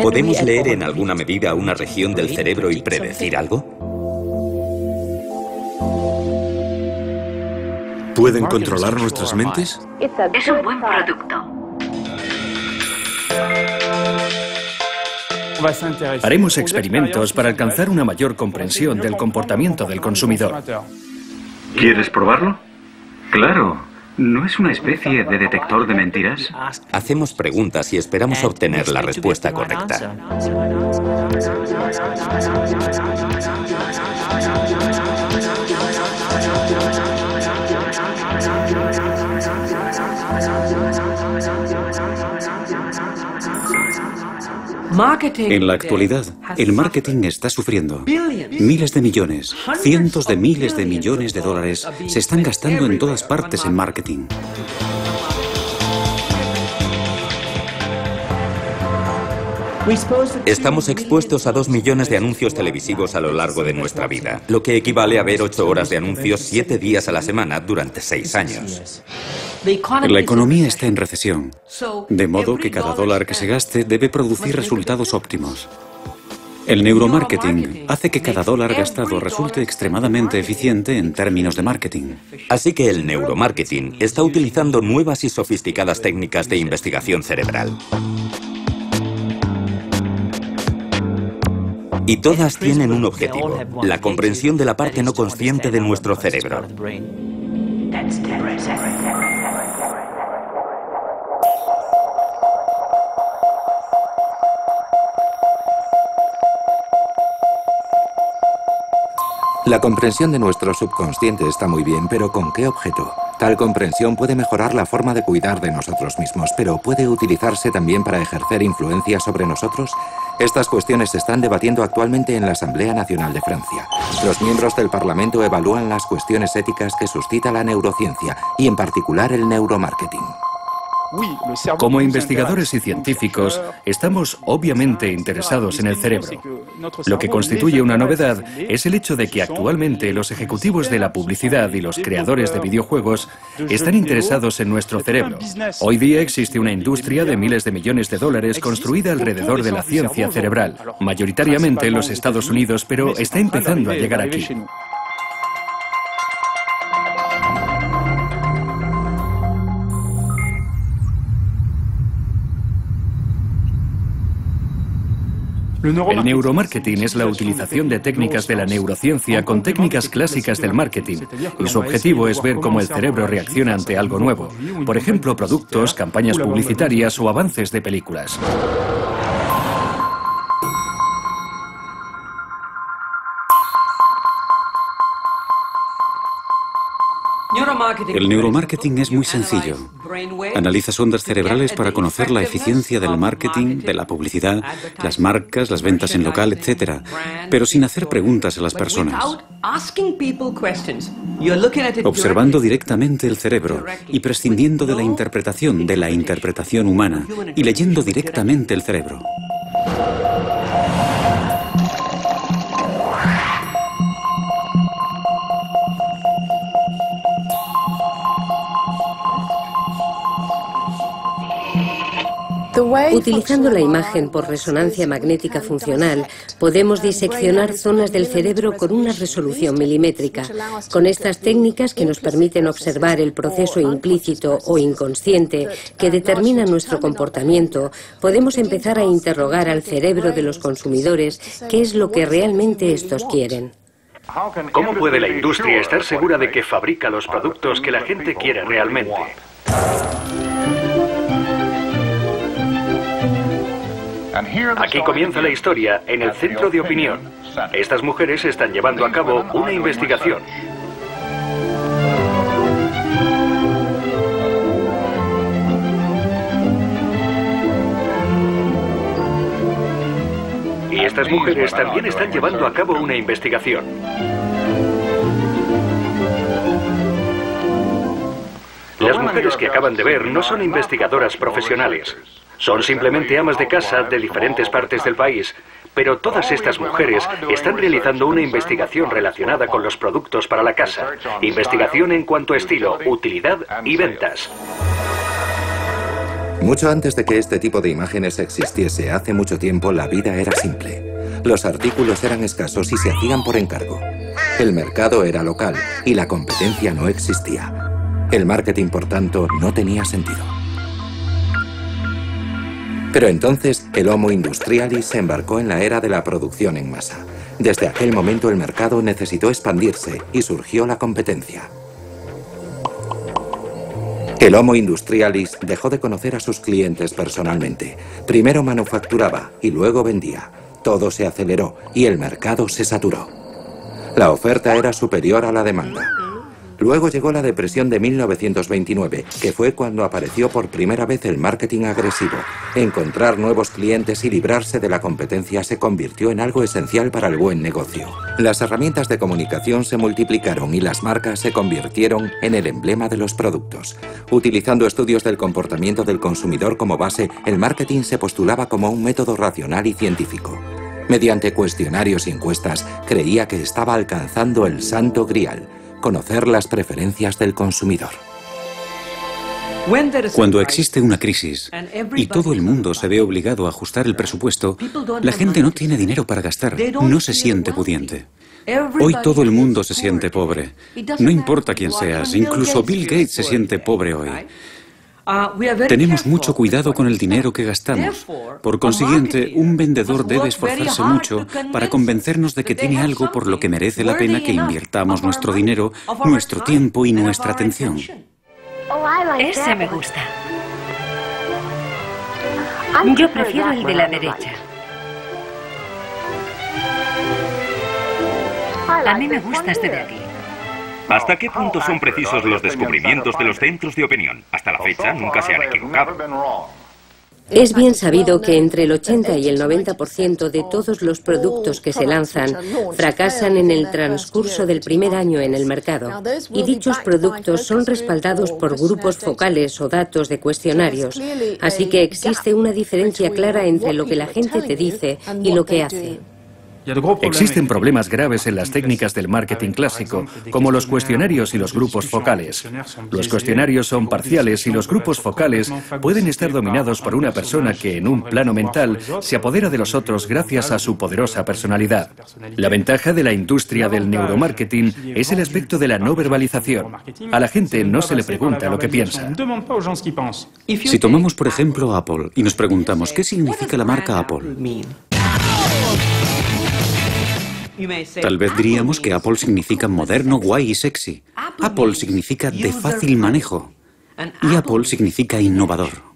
¿Podemos leer en alguna medida una región del cerebro y predecir algo? ¿Pueden controlar nuestras mentes? Es un buen producto. Haremos experimentos para alcanzar una mayor comprensión del comportamiento del consumidor. ¿Quieres probarlo? Claro. ¿No es una especie de detector de mentiras? Hacemos preguntas y esperamos obtener la respuesta correcta. En la actualidad, el marketing está sufriendo. Miles de millones, cientos de miles de millones de dólares se están gastando en todas partes en marketing. Estamos expuestos a 2 millones de anuncios televisivos a lo largo de nuestra vida, lo que equivale a ver 8 horas de anuncios 7 días a la semana durante 6 años. La economía está en recesión, de modo que cada dólar que se gaste debe producir resultados óptimos. El neuromarketing hace que cada dólar gastado resulte extremadamente eficiente en términos de marketing. Así que el neuromarketing está utilizando nuevas y sofisticadas técnicas de investigación cerebral. Y todas tienen un objetivo, la comprensión de la parte no consciente de nuestro cerebro. La comprensión de nuestro subconsciente está muy bien, pero ¿con qué objeto? Tal comprensión puede mejorar la forma de cuidar de nosotros mismos, pero ¿puede utilizarse también para ejercer influencia sobre nosotros? Estas cuestiones se están debatiendo actualmente en la Asamblea Nacional de Francia. Los miembros del Parlamento evalúan las cuestiones éticas que suscita la neurociencia, y en particular el neuromarketing. Como investigadores y científicos, estamos obviamente interesados en el cerebro. Lo que constituye una novedad es el hecho de que actualmente los ejecutivos de la publicidad y los creadores de videojuegos están interesados en nuestro cerebro. Hoy día existe una industria de miles de millones de dólares construida alrededor de la ciencia cerebral, mayoritariamente en los Estados Unidos, pero está empezando a llegar aquí. El neuromarketing es la utilización de técnicas de la neurociencia con técnicas clásicas del marketing, y su objetivo es ver cómo el cerebro reacciona ante algo nuevo, por ejemplo, productos, campañas publicitarias o avances de películas. El neuromarketing es muy sencillo. Analizas ondas cerebrales para conocer la eficiencia del marketing, de la publicidad, las marcas, las ventas en local, etc. Pero sin hacer preguntas a las personas. Observando directamente el cerebro y prescindiendo de la interpretación humana, y leyendo directamente el cerebro. Utilizando la imagen por resonancia magnética funcional, podemos diseccionar zonas del cerebro con una resolución milimétrica. Con estas técnicas, que nos permiten observar el proceso implícito o inconsciente que determina nuestro comportamiento, podemos empezar a interrogar al cerebro de los consumidores qué es lo que realmente estos quieren. ¿Cómo puede la industria estar segura de que fabrica los productos que la gente quiere realmente? Aquí comienza la historia, en el centro de opinión. Estas mujeres están llevando a cabo una investigación. Y estas mujeres también están llevando a cabo una investigación. Las mujeres que acaban de ver no son investigadoras profesionales. Son simplemente amas de casa de diferentes partes del país, pero todas estas mujeres están realizando una investigación relacionada con los productos para la casa. Investigación en cuanto a estilo, utilidad y ventas. Mucho antes de que este tipo de imágenes existiese, hace mucho tiempo la vida era simple. Los artículos eran escasos y se hacían por encargo. El mercado era local y la competencia no existía. El marketing, por tanto, no tenía sentido. Pero entonces el Homo Industrialis se embarcó en la era de la producción en masa. Desde aquel momento el mercado necesitó expandirse y surgió la competencia. El Homo Industrialis dejó de conocer a sus clientes personalmente. Primero manufacturaba y luego vendía. Todo se aceleró y el mercado se saturó. La oferta era superior a la demanda. Luego llegó la depresión de 1929, que fue cuando apareció por primera vez el marketing agresivo. Encontrar nuevos clientes y librarse de la competencia se convirtió en algo esencial para el buen negocio. Las herramientas de comunicación se multiplicaron y las marcas se convirtieron en el emblema de los productos. Utilizando estudios del comportamiento del consumidor como base, el marketing se postulaba como un método racional y científico. Mediante cuestionarios y encuestas, creía que estaba alcanzando el santo grial: conocer las preferencias del consumidor. Cuando existe una crisis y todo el mundo se ve obligado a ajustar el presupuesto, la gente no tiene dinero para gastar, no se siente pudiente. Hoy todo el mundo se siente pobre. No importa quién seas, incluso Bill Gates se siente pobre hoy. Tenemos mucho cuidado con el dinero que gastamos. Por consiguiente, un vendedor debe esforzarse mucho para convencernos de que tiene algo por lo que merece la pena que invirtamos nuestro dinero, nuestro tiempo y nuestra atención. Ese me gusta. Yo prefiero el de la derecha. A mí me gusta este de aquí. ¿Hasta qué punto son precisos los descubrimientos de los centros de opinión? Hasta la fecha nunca se han equivocado. Es bien sabido que entre el 80 y el 90% de todos los productos que se lanzan fracasan en el transcurso del primer año en el mercado. Y dichos productos son respaldados por grupos focales o datos de cuestionarios. Así que existe una diferencia clara entre lo que la gente te dice y lo que hace. Existen problemas graves en las técnicas del marketing clásico, como los cuestionarios y los grupos focales. Los cuestionarios son parciales y los grupos focales pueden estar dominados por una persona que, en un plano mental, se apodera de los otros gracias a su poderosa personalidad. La ventaja de la industria del neuromarketing es el aspecto de la no verbalización. A la gente no se le pregunta lo que piensa. Si tomamos, por ejemplo, Apple y nos preguntamos ¿qué significa la marca Apple? Tal vez diríamos que Apple significa moderno, guay y sexy. Apple significa de fácil manejo. Y Apple significa innovador.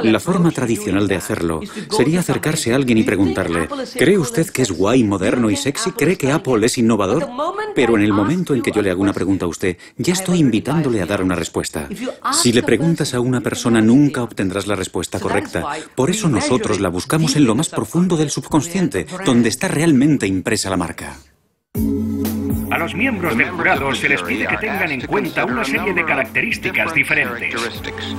La forma tradicional de hacerlo sería acercarse a alguien y preguntarle: ¿cree usted que es guay, moderno y sexy? ¿Cree que Apple es innovador? Pero en el momento en que yo le hago una pregunta a usted, ya estoy invitándole a dar una respuesta. Si le preguntas a una persona, nunca obtendrás la respuesta correcta. Por eso nosotros la buscamos en lo más profundo del subconsciente, donde está realmente impresa la marca. A los miembros del jurado se les pide que tengan en cuenta una serie de características diferentes.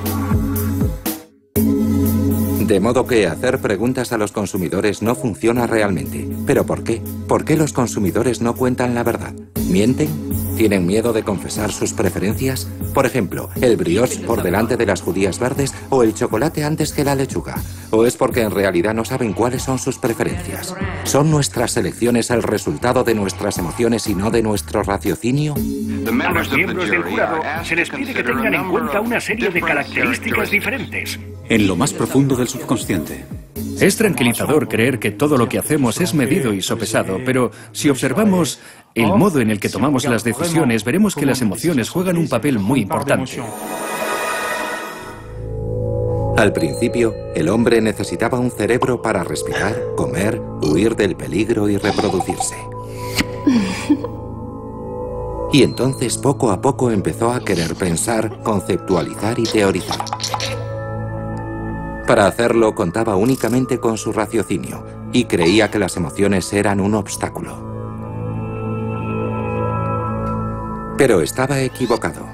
De modo que hacer preguntas a los consumidores no funciona realmente. ¿Pero por qué? ¿Por qué los consumidores no cuentan la verdad? ¿Mienten? ¿Tienen miedo de confesar sus preferencias? Por ejemplo, ¿el brioche por delante de las judías verdes o el chocolate antes que la lechuga? ¿O es porque en realidad no saben cuáles son sus preferencias? ¿Son nuestras elecciones el resultado de nuestras emociones y no de nuestro raciocinio? A los miembros del jurado se les pide que tengan en cuenta una serie de características diferentes. En lo más profundo del subconsciente. Es tranquilizador creer que todo lo que hacemos es medido y sopesado, pero si observamos el modo en el que tomamos las decisiones, veremos que las emociones juegan un papel muy importante. Al principio, el hombre necesitaba un cerebro para respirar, comer, huir del peligro y reproducirse. Y entonces, poco a poco, empezó a querer pensar, conceptualizar y teorizar. Para hacerlo, contaba únicamente con su raciocinio y creía que las emociones eran un obstáculo. Pero estaba equivocado.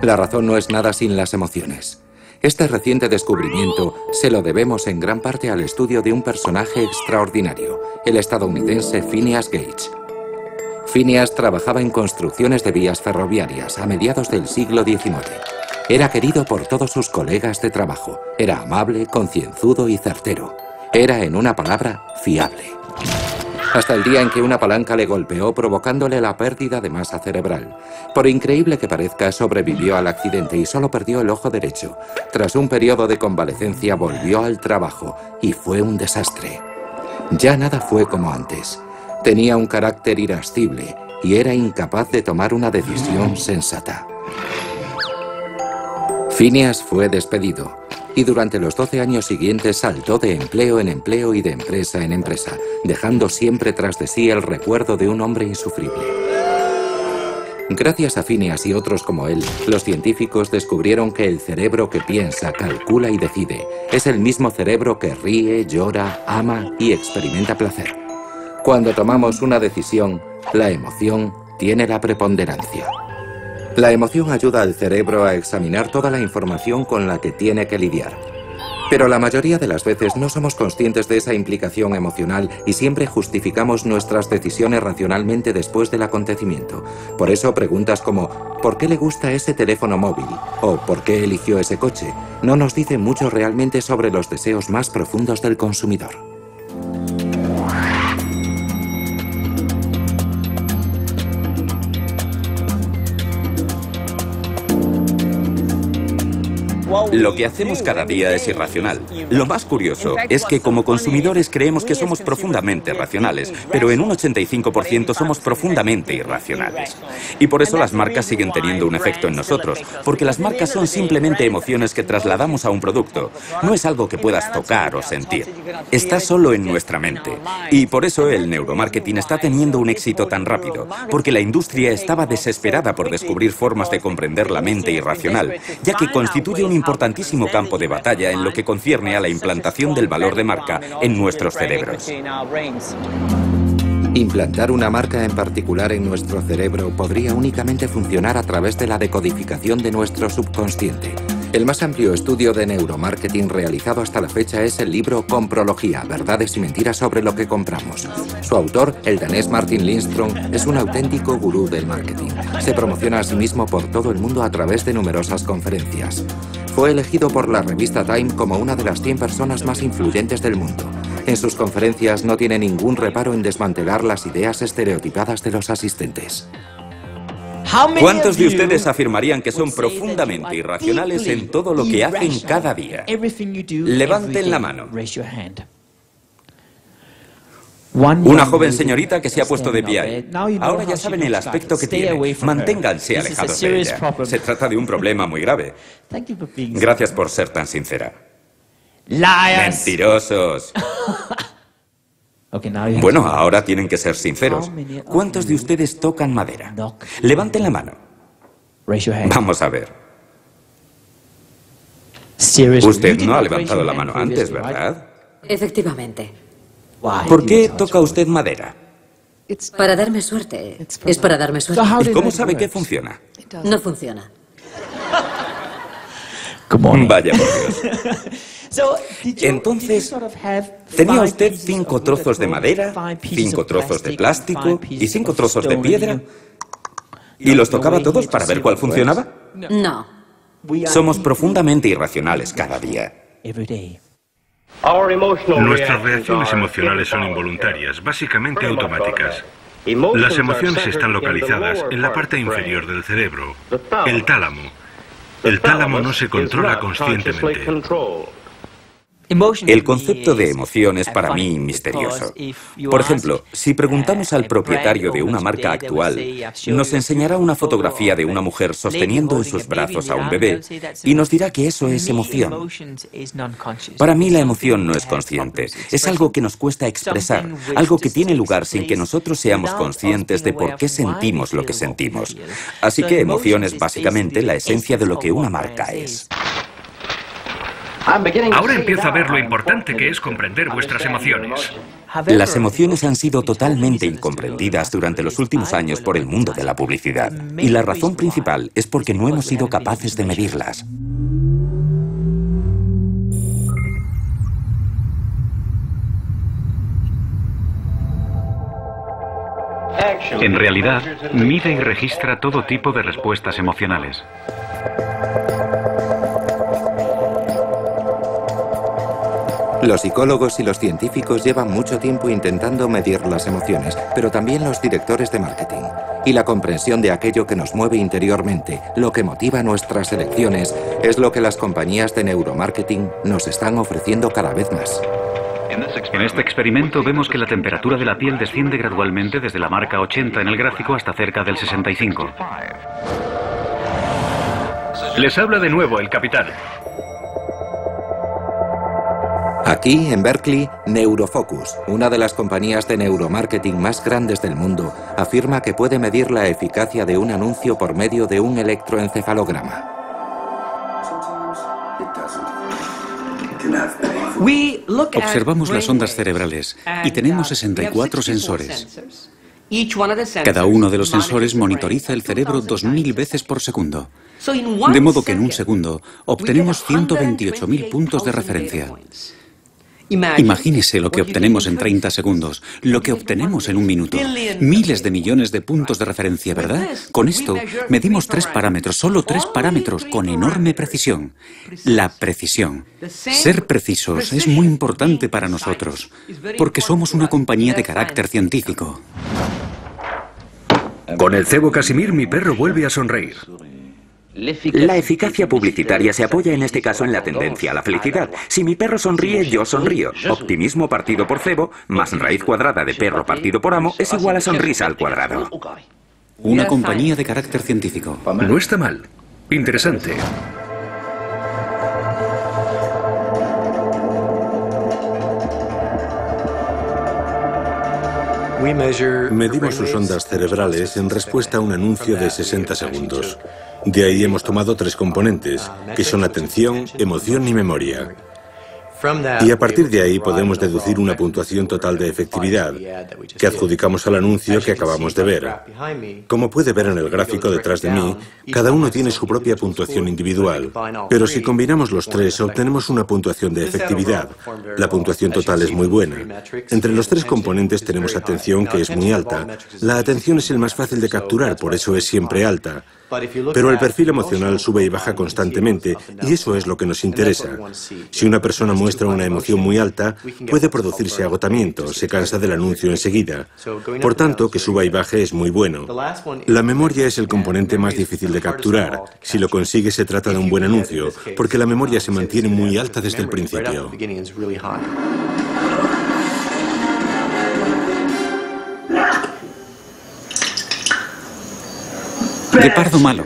La razón no es nada sin las emociones. Este reciente descubrimiento se lo debemos en gran parte al estudio de un personaje extraordinario, el estadounidense Phineas Gage. Phineas trabajaba en construcciones de vías ferroviarias a mediados del siglo XIX. Era querido por todos sus colegas de trabajo. Era amable, concienzudo y certero. Era, en una palabra, fiable. Hasta el día en que una palanca le golpeó provocándole la pérdida de masa cerebral. Por increíble que parezca, sobrevivió al accidente y solo perdió el ojo derecho. Tras un periodo de convalecencia volvió al trabajo y fue un desastre. Ya nada fue como antes. Tenía un carácter irascible y era incapaz de tomar una decisión sensata. Phineas fue despedido y durante los 12 años siguientes saltó de empleo en empleo y de empresa en empresa, dejando siempre tras de sí el recuerdo de un hombre insufrible. Gracias a Phineas y otros como él, los científicos descubrieron que el cerebro que piensa, calcula y decide es el mismo cerebro que ríe, llora, ama y experimenta placer. Cuando tomamos una decisión, la emoción tiene la preponderancia. La emoción ayuda al cerebro a examinar toda la información con la que tiene que lidiar. Pero la mayoría de las veces no somos conscientes de esa implicación emocional y siempre justificamos nuestras decisiones racionalmente después del acontecimiento. Por eso preguntas como ¿por qué le gusta ese teléfono móvil? O ¿por qué eligió ese coche? No nos dicen mucho realmente sobre los deseos más profundos del consumidor. Lo que hacemos cada día es irracional. Lo más curioso es que como consumidores creemos que somos profundamente racionales, pero en un 85% somos profundamente irracionales. Y por eso las marcas siguen teniendo un efecto en nosotros, porque las marcas son simplemente emociones que trasladamos a un producto. No es algo que puedas tocar o sentir. Está solo en nuestra mente. Y por eso el neuromarketing está teniendo un éxito tan rápido, porque la industria estaba desesperada por descubrir formas de comprender la mente irracional, ya que constituye un importantísimo campo de batalla en lo que concierne a la implantación del valor de marca en nuestros cerebros. Implantar una marca en particular en nuestro cerebro podría únicamente funcionar a través de la decodificación de nuestro subconsciente. El más amplio estudio de neuromarketing realizado hasta la fecha es el libro Comprología, verdades y mentiras sobre lo que compramos. Su autor, el danés Martin Lindström, es un auténtico gurú del marketing. Se promociona a sí mismo por todo el mundo a través de numerosas conferencias. Fue elegido por la revista Time como una de las 100 personas más influyentes del mundo. En sus conferencias no tiene ningún reparo en desmantelar las ideas estereotipadas de los asistentes. ¿Cuántos de ustedes afirmarían que son profundamente irracionales en todo lo que hacen cada día? Levanten la mano. Una joven señorita que se ha puesto de pie ahí. Ahora ya saben el aspecto que tiene. Manténganse alejados de ella. Se trata de un problema muy grave. Gracias por ser tan sincera. ¡Mentirosos! Bueno, ahora tienen que ser sinceros. ¿Cuántos de ustedes tocan madera? Levanten la mano. Vamos a ver. Usted no ha levantado la mano antes, ¿verdad? Efectivamente. ¿Por qué toca usted madera? Para darme suerte. Es para darme suerte. ¿Y cómo sabe que funciona? No funciona. Vaya por Dios. Entonces, ¿tenía usted 5 trozos de madera, 5 trozos de plástico y 5 trozos de piedra? ¿Y los tocaba todos para ver cuál funcionaba? No. Somos profundamente irracionales cada día. Nuestras reacciones emocionales son involuntarias, básicamente automáticas. Las emociones están localizadas en la parte inferior del cerebro, el tálamo. El tálamo no se controla conscientemente. El concepto de emoción es para mí misterioso. Por ejemplo, si preguntamos al propietario de una marca actual, nos enseñará una fotografía de una mujer sosteniendo en sus brazos a un bebé y nos dirá que eso es emoción. Para mí la emoción no es consciente, es algo que nos cuesta expresar, algo que tiene lugar sin que nosotros seamos conscientes de por qué sentimos lo que sentimos. Así que emoción es básicamente la esencia de lo que una marca es. Ahora empiezo a ver lo importante que es comprender vuestras emociones. Las emociones han sido totalmente incomprendidas durante los últimos años por el mundo de la publicidad. Y la razón principal es porque no hemos sido capaces de medirlas. En realidad, mide y registra todo tipo de respuestas emocionales. Los psicólogos y los científicos llevan mucho tiempo intentando medir las emociones, pero también los directores de marketing. Y la comprensión de aquello que nos mueve interiormente, lo que motiva nuestras elecciones, es lo que las compañías de neuromarketing nos están ofreciendo cada vez más. En este experimento vemos que la temperatura de la piel desciende gradualmente desde la marca 80 en el gráfico hasta cerca del 65. Les habla de nuevo el capitán. Aquí, en Berkeley, Neurofocus, una de las compañías de neuromarketing más grandes del mundo, afirma que puede medir la eficacia de un anuncio por medio de un electroencefalograma. Observamos las ondas cerebrales y tenemos 64 sensores. Cada uno de los sensores monitoriza el cerebro 2000 veces por segundo. De modo que en un segundo obtenemos 128.000 puntos de referencia. Imagínese lo que obtenemos en 30 segundos, lo que obtenemos en un minuto. Miles de millones de puntos de referencia, ¿verdad? Con esto medimos 3 parámetros, solo 3 parámetros, con enorme precisión. La precisión. Ser precisos es muy importante para nosotros, porque somos una compañía de carácter científico. Con el cebo Casimir, mi perro vuelve a sonreír. La eficacia publicitaria se apoya en este caso en la tendencia a la felicidad. Si mi perro sonríe, yo sonrío. Optimismo partido por cebo más raíz cuadrada de perro partido por amo es igual a sonrisa al cuadrado. Una compañía de carácter científico. No está mal. Interesante. Medimos sus ondas cerebrales en respuesta a un anuncio de 60 segundos. De ahí hemos tomado 3 componentes, que son atención, emoción y memoria. Y a partir de ahí podemos deducir una puntuación total de efectividad, que adjudicamos al anuncio que acabamos de ver. Como puede ver en el gráfico detrás de mí, cada uno tiene su propia puntuación individual. Pero si combinamos los 3, obtenemos una puntuación de efectividad. La puntuación total es muy buena. Entre los 3 componentes tenemos atención, que es muy alta. La atención es el más fácil de capturar, por eso es siempre alta. Pero el perfil emocional sube y baja constantemente, y eso es lo que nos interesa. Si una persona muestra una emoción muy alta, puede producirse agotamiento, se cansa del anuncio enseguida. Por tanto, que suba y baje es muy bueno. La memoria es el componente más difícil de capturar. Si lo consigue, se trata de un buen anuncio, porque la memoria se mantiene muy alta desde el principio. De pardo malo.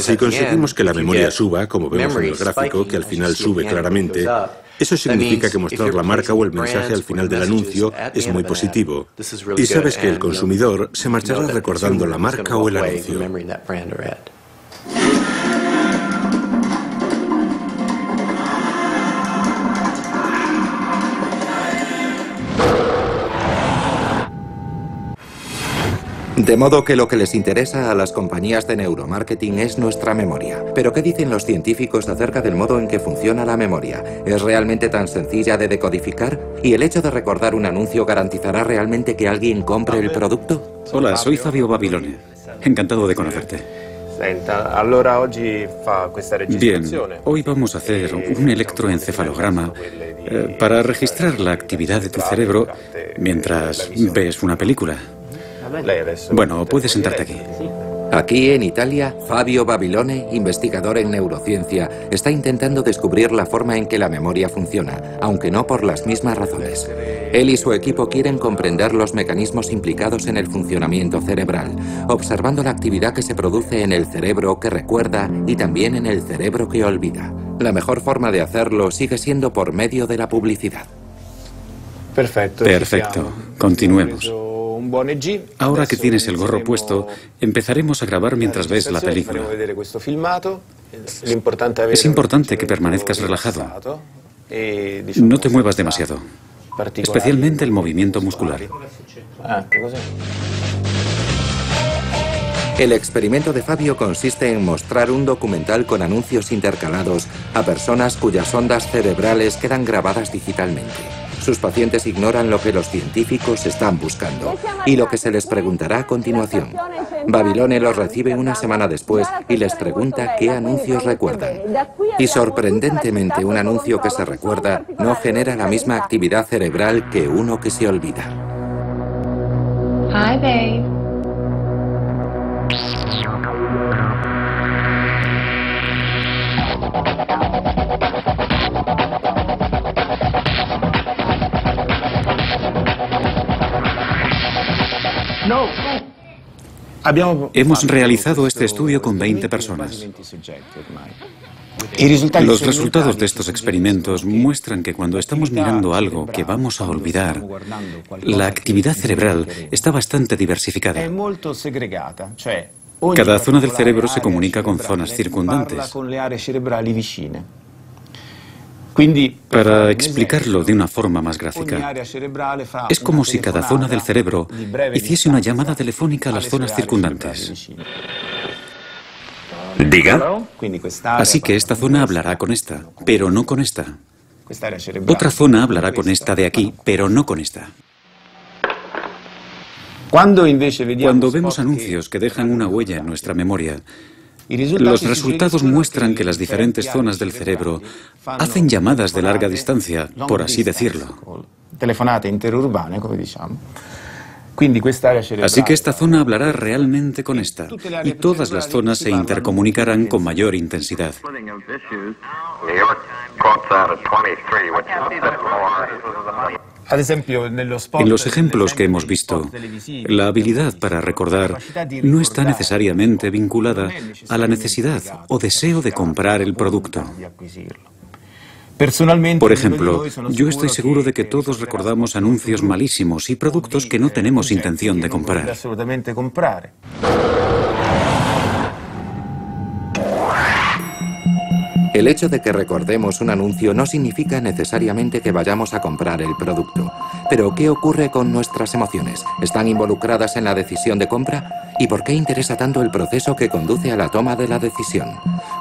Si conseguimos que la memoria suba, como vemos en el gráfico, que al final sube claramente, eso significa que mostrar la marca o el mensaje al final del anuncio es muy positivo. Y sabes que el consumidor se marchará recordando la marca o el anuncio. De modo que lo que les interesa a las compañías de neuromarketing es nuestra memoria. Pero ¿qué dicen los científicos acerca del modo en que funciona la memoria? ¿Es realmente tan sencilla de decodificar? ¿Y el hecho de recordar un anuncio garantizará realmente que alguien compre el producto? Hola, soy Fabio Babilone. Encantado de conocerte. Bien, hoy vamos a hacer un electroencefalograma para registrar la actividad de tu cerebro mientras ves una película. Bueno, puedes sentarte aquí. Aquí en Italia, Fabio Babilone, investigador en neurociencia, está intentando descubrir la forma en que la memoria funciona, aunque no por las mismas razones. Él y su equipo quieren comprender los mecanismos implicados en el funcionamiento cerebral, observando la actividad que se produce en el cerebro que recuerda y también en el cerebro que olvida. La mejor forma de hacerlo sigue siendo por medio de la publicidad. Perfecto. Continuemos. Ahora que tienes el gorro puesto, empezaremos a grabar mientras ves la película. Es importante que permanezcas relajado. No te muevas demasiado, especialmente el movimiento muscular. El experimento de Fabio consiste en mostrar un documental con anuncios intercalados a personas cuyas ondas cerebrales quedan grabadas digitalmente. Sus pacientes ignoran lo que los científicos están buscando y lo que se les preguntará a continuación. Babilone los recibe una semana después y les pregunta qué anuncios recuerdan. Y sorprendentemente, un anuncio que se recuerda no genera la misma actividad cerebral que uno que se olvida. Hi, babe. Hemos realizado este estudio con 20 personas. Los resultados de estos experimentos muestran que cuando estamos mirando algo que vamos a olvidar, la actividad cerebral está bastante diversificada. Cada zona del cerebro se comunica con zonas circundantes. Para explicarlo de una forma más gráfica, es como si cada zona del cerebro hiciese una llamada telefónica a las zonas circundantes. Diga. Así que esta zona hablará con esta, pero no con esta. Otra zona hablará con esta de aquí, pero no con esta. Cuando vemos anuncios que dejan una huella en nuestra memoria, los resultados muestran que las diferentes zonas del cerebro hacen llamadas de larga distancia, por así decirlo. Así que esta zona hablará realmente con esta, y todas las zonas se intercomunicarán con mayor intensidad. En los ejemplos que hemos visto, la habilidad para recordar no está necesariamente vinculada a la necesidad o deseo de comprar el producto. Por ejemplo, yo estoy seguro de que todos recordamos anuncios malísimos y productos que no tenemos intención de comprar. El hecho de que recordemos un anuncio no significa necesariamente que vayamos a comprar el producto. Pero, ¿qué ocurre con nuestras emociones? ¿Están involucradas en la decisión de compra? ¿Y por qué interesa tanto el proceso que conduce a la toma de la decisión?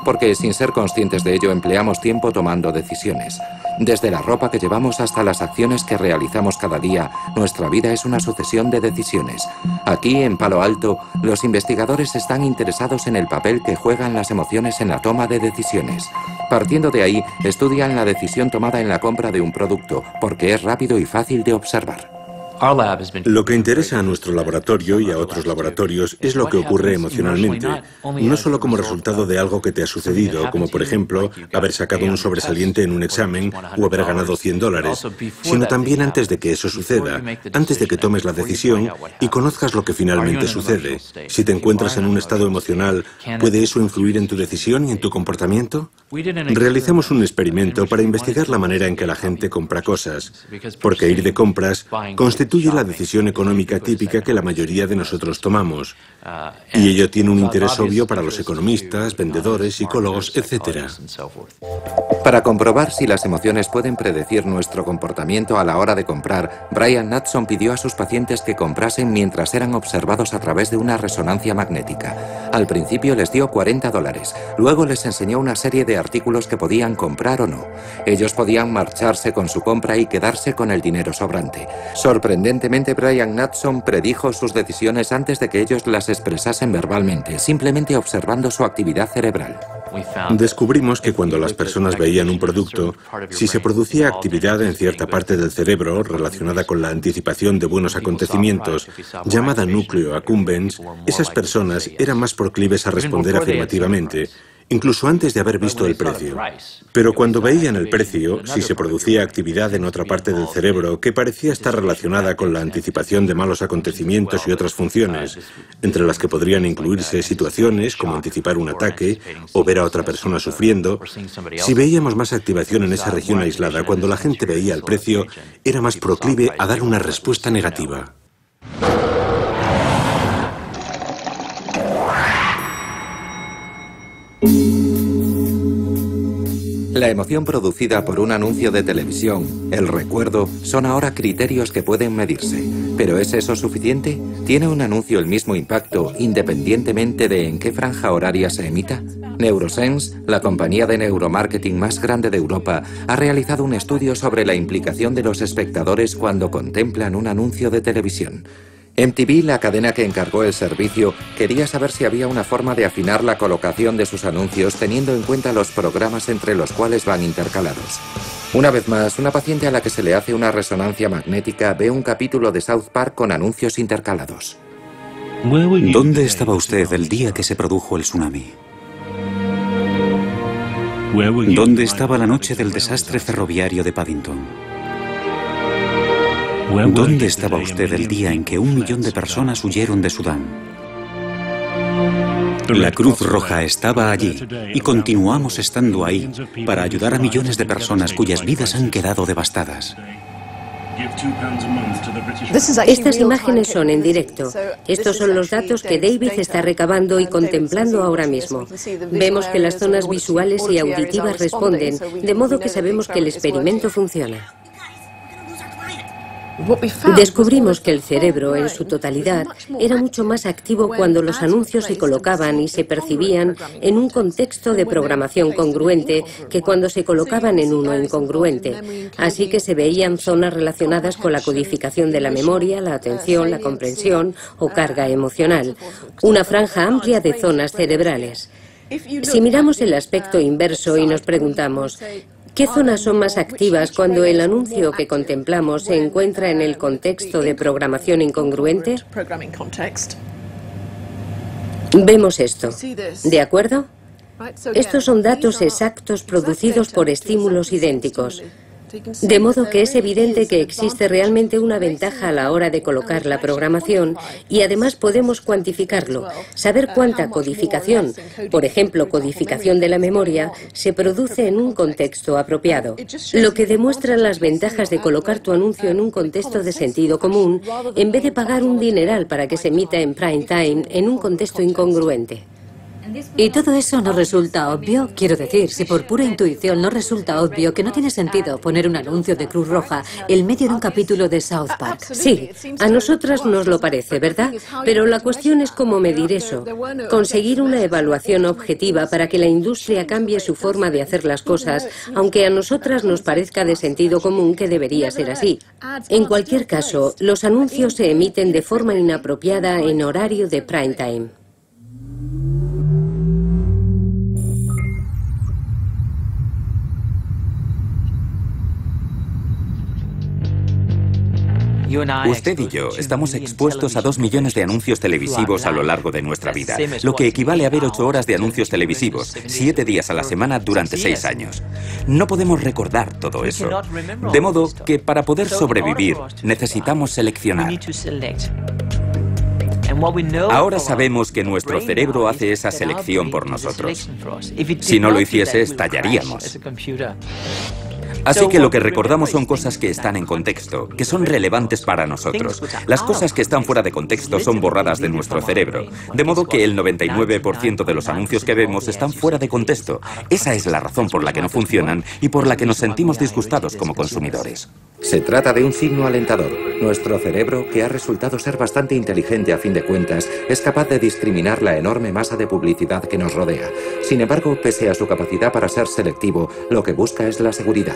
Porque, sin ser conscientes de ello, empleamos tiempo tomando decisiones. Desde la ropa que llevamos hasta las acciones que realizamos cada día, nuestra vida es una sucesión de decisiones. Aquí, en Palo Alto, los investigadores están interesados en el papel que juegan las emociones en la toma de decisiones. Partiendo de ahí, estudian la decisión tomada en la compra de un producto, porque es rápido y fácil de observar. Lo que interesa a nuestro laboratorio y a otros laboratorios es lo que ocurre emocionalmente, no solo como resultado de algo que te ha sucedido, como por ejemplo haber sacado un sobresaliente en un examen o haber ganado $100, sino también antes de que eso suceda, antes de que tomes la decisión y conozcas lo que finalmente sucede. Si te encuentras en un estado emocional, ¿puede eso influir en tu decisión y en tu comportamiento? Realizamos un experimento para investigar la manera en que la gente compra cosas, porque ir de compras constituye la decisión económica típica que la mayoría de nosotros tomamos. Y ello tiene un interés obvio para los economistas, vendedores, psicólogos, etc. Para comprobar si las emociones pueden predecir nuestro comportamiento a la hora de comprar, Brian Knudson pidió a sus pacientes que comprasen mientras eran observados a través de una resonancia magnética. Al principio les dio $40, luego les enseñó una serie de artículos que podían comprar o no. Ellos podían marcharse con su compra y quedarse con el dinero sobrante. Sorprendentemente, Brian Knudson predijo sus decisiones antes de que ellos las expresasen verbalmente, simplemente observando su actividad cerebral. Descubrimos que cuando las personas veían un producto, si se producía actividad en cierta parte del cerebro relacionada con la anticipación de buenos acontecimientos, llamada núcleo accumbens, esas personas eran más proclives a responder afirmativamente, incluso antes de haber visto el precio. Pero cuando veían el precio, si se producía actividad en otra parte del cerebro que parecía estar relacionada con la anticipación de malos acontecimientos y otras funciones, entre las que podrían incluirse situaciones como anticipar un ataque o ver a otra persona sufriendo, si veíamos más activación en esa región aislada cuando la gente veía el precio, era más proclive a dar una respuesta negativa. La emoción producida por un anuncio de televisión, el recuerdo, son ahora criterios que pueden medirse. ¿Pero es eso suficiente? ¿Tiene un anuncio el mismo impacto independientemente de en qué franja horaria se emita? Neurosense, la compañía de neuromarketing más grande de Europa, ha realizado un estudio sobre la implicación de los espectadores cuando contemplan un anuncio de televisión. MTV, la cadena que encargó el servicio, quería saber si había una forma de afinar la colocación de sus anuncios teniendo en cuenta los programas entre los cuales van intercalados. Una vez más, una paciente a la que se le hace una resonancia magnética ve un capítulo de South Park con anuncios intercalados. ¿Dónde estaba usted el día que se produjo el tsunami? ¿Dónde estaba la noche del desastre ferroviario de Paddington? ¿Dónde estaba usted el día en que 1 millón de personas huyeron de Sudán? La Cruz Roja estaba allí y continuamos estando ahí para ayudar a millones de personas cuyas vidas han quedado devastadas. Estas imágenes son en directo. Estos son los datos que David está recabando y contemplando ahora mismo. Vemos que las zonas visuales y auditivas responden, de modo que sabemos que el experimento funciona. Descubrimos que el cerebro, en su totalidad, era mucho más activo cuando los anuncios se colocaban y se percibían en un contexto de programación congruente que cuando se colocaban en uno incongruente. Así que se veían zonas relacionadas con la codificación de la memoria, la atención, la comprensión o carga emocional. Una franja amplia de zonas cerebrales. Si miramos el aspecto inverso y nos preguntamos, ¿qué zonas son más activas cuando el anuncio que contemplamos se encuentra en el contexto de programación incongruente? Vemos esto. ¿De acuerdo? Estos son datos exactos producidos por estímulos idénticos. De modo que es evidente que existe realmente una ventaja a la hora de colocar la programación y además podemos cuantificarlo, saber cuánta codificación, por ejemplo codificación de la memoria, se produce en un contexto apropiado, lo que demuestra las ventajas de colocar tu anuncio en un contexto de sentido común en vez de pagar un dineral para que se emita en prime time en un contexto incongruente. ¿Y todo eso no resulta obvio? Quiero decir, si por pura intuición no resulta obvio que no tiene sentido poner un anuncio de Cruz Roja en medio de un capítulo de South Park. Sí, a nosotras nos lo parece, ¿verdad? Pero la cuestión es cómo medir eso. Conseguir una evaluación objetiva para que la industria cambie su forma de hacer las cosas, aunque a nosotras nos parezca de sentido común que debería ser así. En cualquier caso, los anuncios se emiten de forma inapropiada en horario de prime time. Usted y yo estamos expuestos a 2 millones de anuncios televisivos a lo largo de nuestra vida, lo que equivale a ver 8 horas de anuncios televisivos, 7 días a la semana durante 6 años. No podemos recordar todo eso, de modo que para poder sobrevivir necesitamos seleccionar. Ahora sabemos que nuestro cerebro hace esa selección por nosotros. Si no lo hiciese, estallaríamos. Así que lo que recordamos son cosas que están en contexto, que son relevantes para nosotros. Las cosas que están fuera de contexto son borradas de nuestro cerebro, de modo que el 99% de los anuncios que vemos están fuera de contexto. Esa es la razón por la que no funcionan y por la que nos sentimos disgustados como consumidores. Se trata de un signo alentador. Nuestro cerebro, que ha resultado ser bastante inteligente a fin de cuentas, es capaz de discriminar la enorme masa de publicidad que nos rodea. Sin embargo, pese a su capacidad para ser selectivo, lo que busca es la seguridad.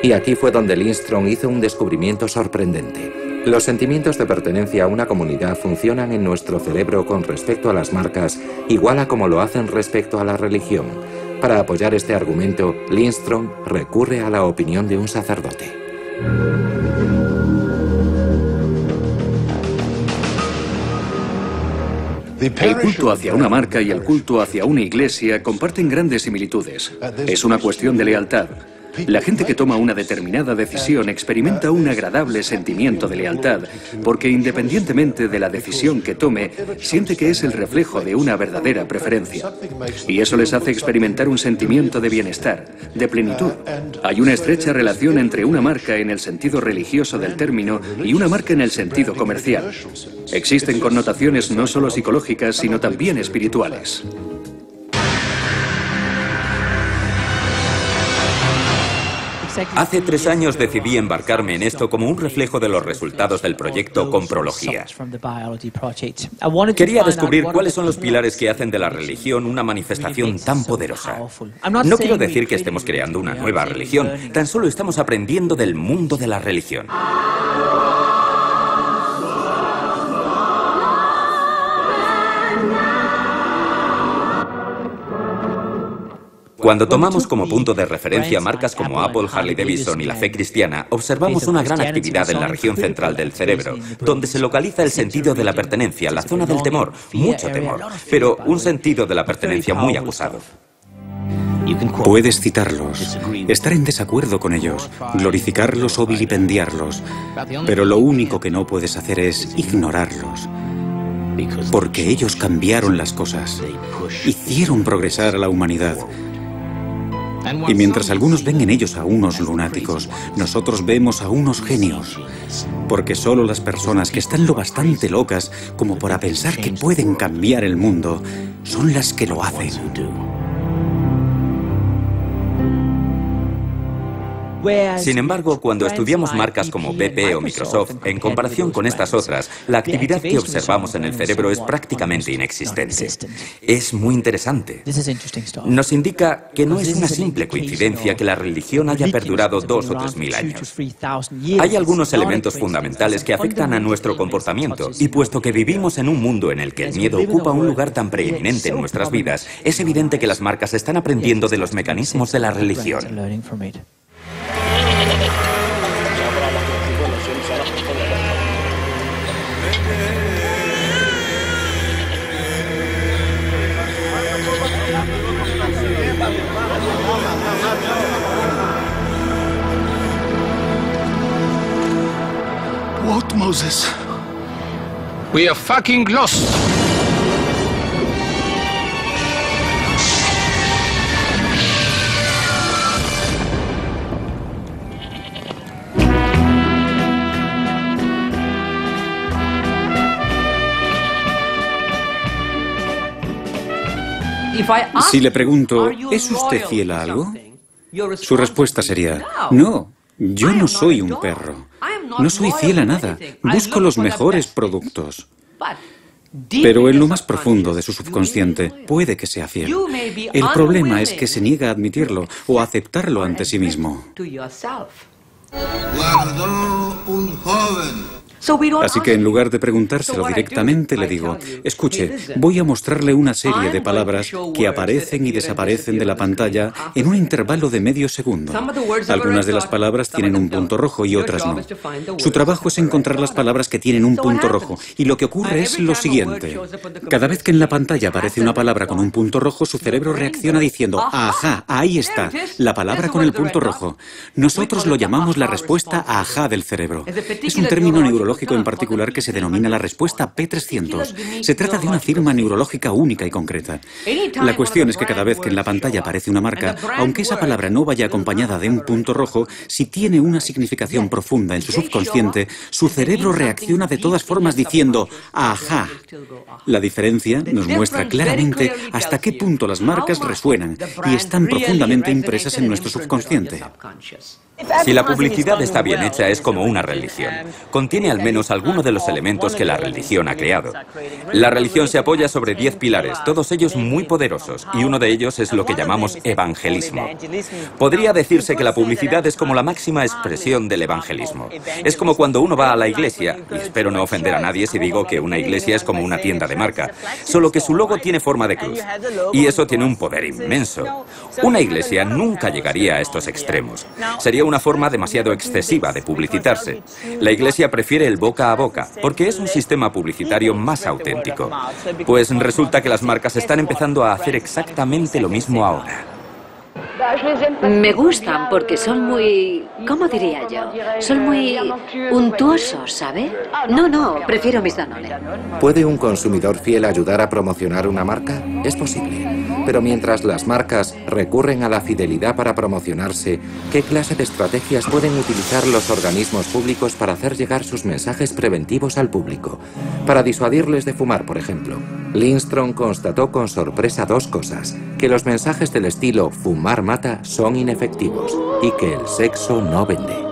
Y aquí fue donde Lindstrom hizo un descubrimiento sorprendente. Los sentimientos de pertenencia a una comunidad funcionan en nuestro cerebro con respecto a las marcas, igual a como lo hacen respecto a la religión. Para apoyar este argumento, Lindstrom recurre a la opinión de un sacerdote. El culto hacia una marca y el culto hacia una iglesia comparten grandes similitudes. Es una cuestión de lealtad. La gente que toma una determinada decisión experimenta un agradable sentimiento de lealtad, porque independientemente de la decisión que tome, siente que es el reflejo de una verdadera preferencia. Y eso les hace experimentar un sentimiento de bienestar, de plenitud. Hay una estrecha relación entre una marca en el sentido religioso del término y una marca en el sentido comercial. Existen connotaciones no solo psicológicas, sino también espirituales. Hace 3 años decidí embarcarme en esto como un reflejo de los resultados del proyecto Comprología. Quería descubrir cuáles son los pilares que hacen de la religión una manifestación tan poderosa. No quiero decir que estemos creando una nueva religión, tan solo estamos aprendiendo del mundo de la religión. Cuando tomamos como punto de referencia marcas como Apple, Harley Davidson y la fe cristiana, observamos una gran actividad en la región central del cerebro, donde se localiza el sentido de la pertenencia, la zona del temor, mucho temor, pero un sentido de la pertenencia muy acusado. Puedes citarlos, estar en desacuerdo con ellos, glorificarlos o vilipendiarlos, pero lo único que no puedes hacer es ignorarlos. Porque ellos cambiaron las cosas, hicieron progresar a la humanidad. Y mientras algunos ven en ellos a unos lunáticos, nosotros vemos a unos genios. Porque solo las personas que están lo bastante locas como para pensar que pueden cambiar el mundo son las que lo hacen. Sin embargo, cuando estudiamos marcas como BP o Microsoft, en comparación con estas otras, la actividad que observamos en el cerebro es prácticamente inexistente. Es muy interesante. Nos indica que no es una simple coincidencia que la religión haya perdurado 2.000 o 3.000 años. Hay algunos elementos fundamentales que afectan a nuestro comportamiento, y puesto que vivimos en un mundo en el que el miedo ocupa un lugar tan preeminente en nuestras vidas, es evidente que las marcas están aprendiendo de los mecanismos de la religión. What, Moses? We are fucking lost. Si le pregunto, ¿es usted fiel a algo? Su respuesta sería, no, yo no soy un perro. No soy fiel a nada. Busco los mejores productos. Pero en lo más profundo de su subconsciente puede que sea fiel. El problema es que se niega a admitirlo o a aceptarlo ante sí mismo. Guardó un joven. Así que en lugar de preguntárselo directamente, le digo, escuche, voy a mostrarle una serie de palabras que aparecen y desaparecen de la pantalla en un intervalo de medio segundo. Algunas de las palabras tienen un punto rojo y otras no. Su trabajo es encontrar las palabras que tienen un punto rojo, y lo que ocurre es lo siguiente. Cada vez que en la pantalla aparece una palabra con un punto rojo, su cerebro reacciona diciendo, ajá, ahí está, la palabra con el punto rojo. Nosotros lo llamamos la respuesta ajá del cerebro. Es un término neurológico en particular que se denomina la respuesta P300. Se trata de una firma neurológica única y concreta. La cuestión es que cada vez que en la pantalla aparece una marca, aunque esa palabra no vaya acompañada de un punto rojo, si tiene una significación profunda en su subconsciente, su cerebro reacciona de todas formas diciendo ¡ajá! La diferencia nos muestra claramente hasta qué punto las marcas resuenan y están profundamente impresas en nuestro subconsciente. Si la publicidad está bien hecha, es como una religión. Contiene al menos alguno de los elementos que la religión ha creado. La religión se apoya sobre 10 pilares, todos ellos muy poderosos, y uno de ellos es lo que llamamos evangelismo. Podría decirse que la publicidad es como la máxima expresión del evangelismo. Es como cuando uno va a la iglesia, y espero no ofender a nadie si digo que una iglesia es como una tienda de marca, solo que su logo tiene forma de cruz, y eso tiene un poder inmenso. Una iglesia nunca llegaría a estos extremos. Sería una forma demasiado excesiva de publicitarse. La iglesia prefiere el boca a boca, porque es un sistema publicitario más auténtico. Pues resulta que las marcas están empezando a hacer exactamente lo mismo ahora. Me gustan porque son muy... ¿cómo diría yo? Son muy untuosos, ¿sabe? No, prefiero mis Danone. ¿Puede un consumidor fiel ayudar a promocionar una marca? Es posible. Pero mientras las marcas recurren a la fidelidad para promocionarse, ¿qué clase de estrategias pueden utilizar los organismos públicos para hacer llegar sus mensajes preventivos al público? Para disuadirles de fumar, por ejemplo. Lindstrom constató con sorpresa dos cosas: que los mensajes del estilo "fumar mata" son inefectivos y que el sexo no vende.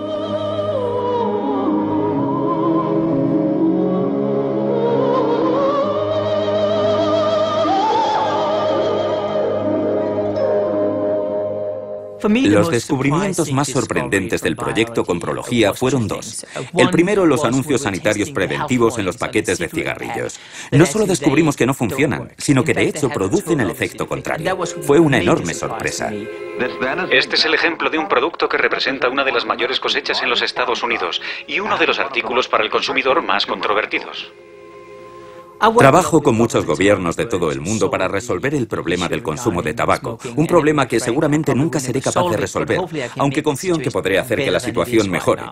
Los descubrimientos más sorprendentes del proyecto Comprología fueron dos. El primero, los anuncios sanitarios preventivos en los paquetes de cigarrillos. No solo descubrimos que no funcionan, sino que de hecho producen el efecto contrario. Fue una enorme sorpresa. Este es el ejemplo de un producto que representa una de las mayores cosechas en los Estados Unidos y uno de los artículos para el consumidor más controvertidos. Trabajo con muchos gobiernos de todo el mundo para resolver el problema del consumo de tabaco, un problema que seguramente nunca seré capaz de resolver, aunque confío en que podré hacer que la situación mejore.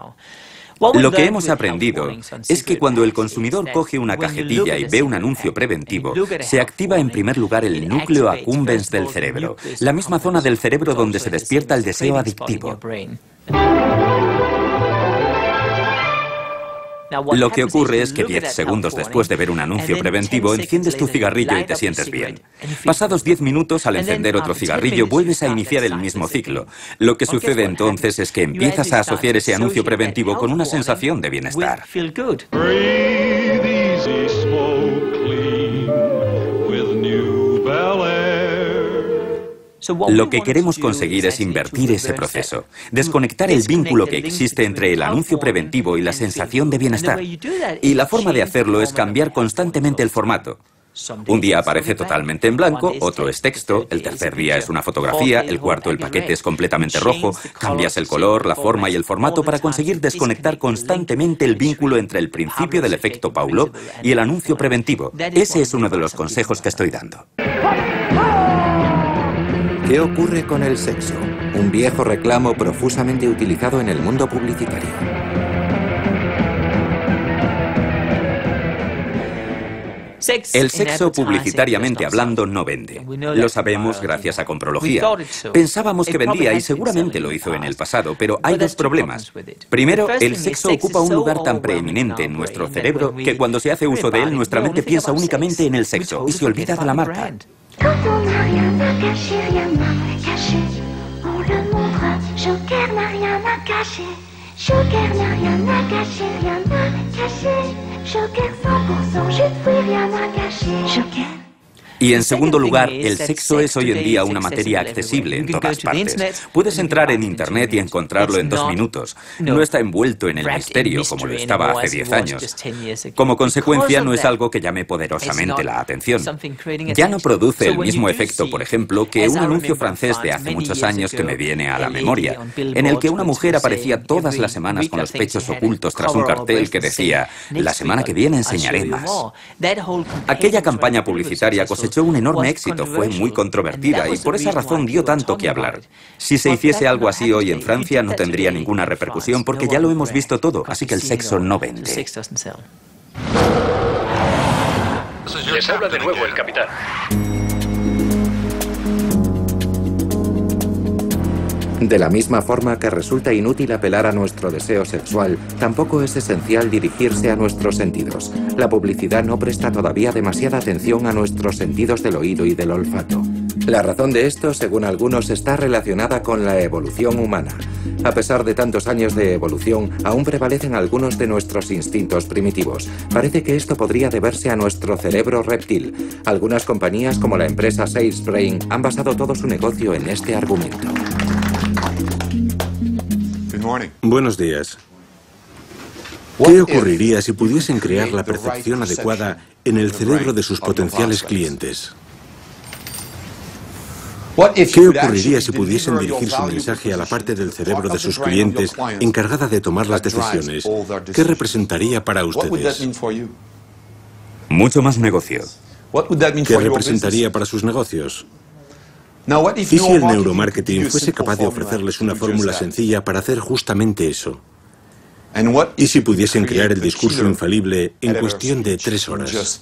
Lo que hemos aprendido es que cuando el consumidor coge una cajetilla y ve un anuncio preventivo, se activa en primer lugar el núcleo accumbens del cerebro, la misma zona del cerebro donde se despierta el deseo adictivo. Lo que ocurre es que 10 segundos después de ver un anuncio preventivo, enciendes tu cigarrillo y te sientes bien. Pasados 10 minutos, al encender otro cigarrillo, vuelves a iniciar el mismo ciclo. Lo que sucede entonces es que empiezas a asociar ese anuncio preventivo con una sensación de bienestar. Lo que queremos conseguir es invertir ese proceso, desconectar el vínculo que existe entre el anuncio preventivo y la sensación de bienestar. Y la forma de hacerlo es cambiar constantemente el formato. Un día aparece totalmente en blanco, otro es texto, el tercer día es una fotografía, el cuarto el paquete es completamente rojo. Cambias el color, la forma y el formato para conseguir desconectar constantemente el vínculo entre el principio del efecto Pavlov y el anuncio preventivo. Ese es uno de los consejos que estoy dando. ¿Qué ocurre con el sexo? Un viejo reclamo profusamente utilizado en el mundo publicitario. El sexo, publicitariamente hablando, no vende. Lo sabemos gracias a Comprología. Pensábamos que vendía y seguramente lo hizo en el pasado, pero hay dos problemas. Primero, el sexo ocupa un lugar tan preeminente en nuestro cerebro que cuando se hace uso de él, nuestra mente piensa únicamente en el sexo y se olvida de la marca. Quand on n'a rien à cacher, rien à cacher, on le montre. Joker n'a rien à cacher. Joker n'a rien à cacher, rien à cacher. Joker 100% juste, oui, rien à cacher. Joker. Y en segundo lugar, el sexo es hoy en día una materia accesible en todas partes. Puedes entrar en Internet y encontrarlo en 2 minutos. No está envuelto en el misterio como lo estaba hace 10 años. Como consecuencia, no es algo que llame poderosamente la atención. Ya no produce el mismo efecto, por ejemplo, que un anuncio francés de hace muchos años que me viene a la memoria, en el que una mujer aparecía todas las semanas con los pechos ocultos tras un cartel que decía: "La semana que viene enseñaré más". Aquella campaña publicitaria cosechó un enorme éxito, fue muy controvertida y por esa razón dio tanto que hablar. Si se hiciese algo así hoy en Francia no tendría ninguna repercusión porque ya lo hemos visto todo, así que el sexo no vende. Les habla de nuevo el capitán. De la misma forma que resulta inútil apelar a nuestro deseo sexual, tampoco es esencial dirigirse a nuestros sentidos. La publicidad no presta todavía demasiada atención a nuestros sentidos del oído y del olfato. La razón de esto, según algunos, está relacionada con la evolución humana. A pesar de tantos años de evolución, aún prevalecen algunos de nuestros instintos primitivos. Parece que esto podría deberse a nuestro cerebro reptil. Algunas compañías, como la empresa Salesbrain, han basado todo su negocio en este argumento. Buenos días. ¿Qué ocurriría si pudiesen crear la percepción adecuada en el cerebro de sus potenciales clientes? ¿Qué ocurriría si pudiesen dirigir su mensaje a la parte del cerebro de sus clientes encargada de tomar las decisiones? ¿Qué representaría para ustedes? Mucho más negocio. ¿Qué representaría para sus negocios? ¿Y si el neuromarketing fuese capaz de ofrecerles una fórmula sencilla para hacer justamente eso? ¿Y si pudiesen crear el discurso infalible en cuestión de 3 horas?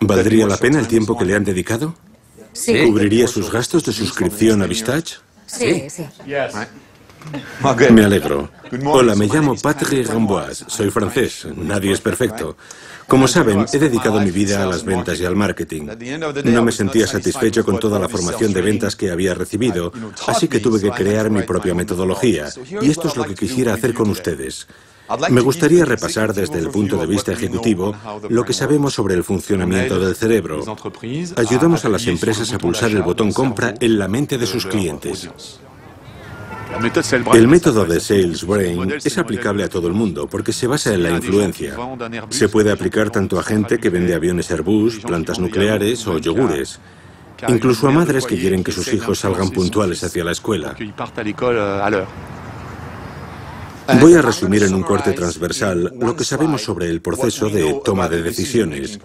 ¿Valdría la pena el tiempo que le han dedicado? Sí. ¿Cubriría sus gastos de suscripción a Vistage? Sí, sí. Me alegro. Hola, me llamo Patrick Ramboise. Soy francés. Nadie es perfecto. Como saben, he dedicado mi vida a las ventas y al marketing. No me sentía satisfecho con toda la formación de ventas que había recibido, así que tuve que crear mi propia metodología. Y esto es lo que quisiera hacer con ustedes. Me gustaría repasar desde el punto de vista ejecutivo lo que sabemos sobre el funcionamiento del cerebro. Ayudamos a las empresas a pulsar el botón compra en la mente de sus clientes. El método de Sales Brain es aplicable a todo el mundo porque se basa en la influencia. Se puede aplicar tanto a gente que vende aviones Airbus, plantas nucleares o yogures, incluso a madres que quieren que sus hijos salgan puntuales hacia la escuela. Voy a resumir en un corte transversal lo que sabemos sobre el proceso de toma de decisiones.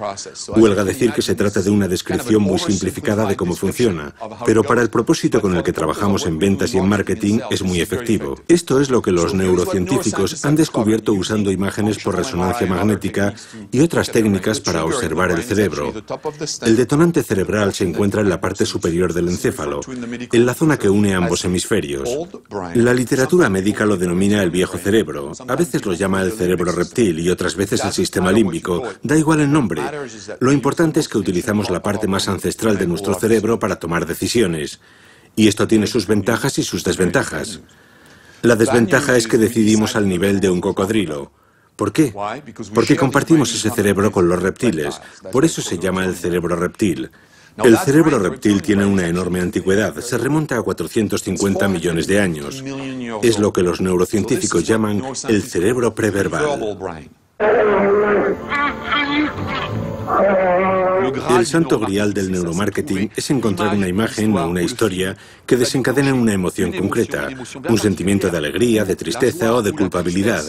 Huelga decir que se trata de una descripción muy simplificada de cómo funciona, pero para el propósito con el que trabajamos en ventas y en marketing es muy efectivo. Esto es lo que los neurocientíficos han descubierto usando imágenes por resonancia magnética y otras técnicas para observar el cerebro. El detonante cerebral se encuentra en la parte superior del encéfalo, en la zona que une ambos hemisferios. La literatura médica lo denomina el viejo cerebro. A veces lo llama el cerebro reptil y otras veces el sistema límbico. Da igual el nombre. Lo importante es que utilizamos la parte más ancestral de nuestro cerebro para tomar decisiones. Y esto tiene sus ventajas y sus desventajas. La desventaja es que decidimos al nivel de un cocodrilo. ¿Por qué? Porque compartimos ese cerebro con los reptiles. Por eso se llama el cerebro reptil. El cerebro reptil tiene una enorme antigüedad, se remonta a 450 millones de años. Es lo que los neurocientíficos llaman el cerebro preverbal. El santo grial del neuromarketing es encontrar una imagen o una historia que desencadene una emoción concreta, un sentimiento de alegría, de tristeza o de culpabilidad,